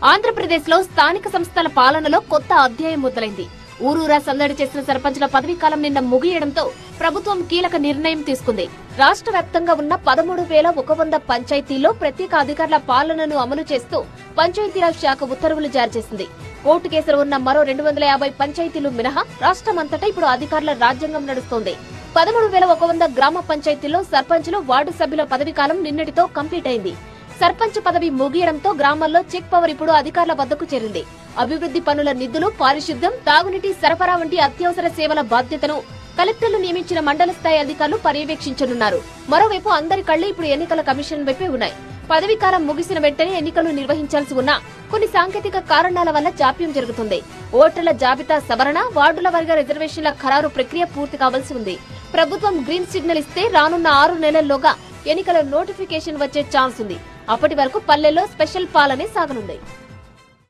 ఆంధ్రప్రదేశ్ లో స్థానిక సంస్థల పాలనలో కొత్త అధ్యాయం మొదలైంది. ఊరూరా సందడి చేసిన సర్పంచుల పదవీకాలం నిన్న ముగియడంతో ప్రభుత్వం కీలక నిర్ణయం తీసుకుంది. రాష్ట్ర వ్యాప్తంగా ఉన్న 13,100 పంచాయతీల్లో ప్రత్యేక అధికారుల పాలనను అమలు చేస్తూ పంచాయతీరాజ్ శాఖ ఉత్తర్వులు జారీ చేసింది. కోర్టు కేసులు ఉన్న మరో 250 పంచాయతీలు మినహా రాష్ట్రమంతటా ఇప్పుడు అధికారుల రాజ్యాంగం నడుస్తోంది. 13,100 గ్రామ పంచాయతీల్లో సర్పంచులు, వార్డు సభ్యుల పదవీకాలం నిన్నటితో కంప్లీట్ అయింది. సర్పంచ్ పదవి ముగియడంతో గ్రామాల్లో చెక్ పవర్ ఇప్పుడు అధికారుల వద్దకు చేరింది. అభివృద్ధి పనుల నిధులు, పారిశుద్ధ్యం, తాగునీటి సరఫరా వంటి అత్యవసర సేవల బాధ్యతను కలెక్టర్లు నియమించిన మండల స్థాయి అధికారులు పర్యవేక్షించనున్నారు. మరోవైపు అందరి కళ్లు ఇప్పుడు ఎన్నికల కమిషన్ వైపే ఉన్నాయి. పదవీకాలం ముగిసిన వెంటనే ఎన్నికలు నిర్వహించాల్సి ఉన్నా కొన్ని సాంకేతిక కారణాల వల్ల జాప్యం జరుగుతుంది. ఓటర్ల జాబితా సవరణ, వార్డుల వారీగా రిజర్వేషన్ల ఖరారు ప్రక్రియ పూర్తి కావాల్సి ఉంది. ప్రభుత్వం గ్రీన్ సిగ్నల్ ఇస్తే రానున్న 6 నెలల్లోగా ఎన్నికల నోటిఫికేషన్ వచ్చే ఛాన్స్ ఉంది. అప్పటి వరకు పల్లెల్లో స్పెషల్ పాలనే సాగనుంది.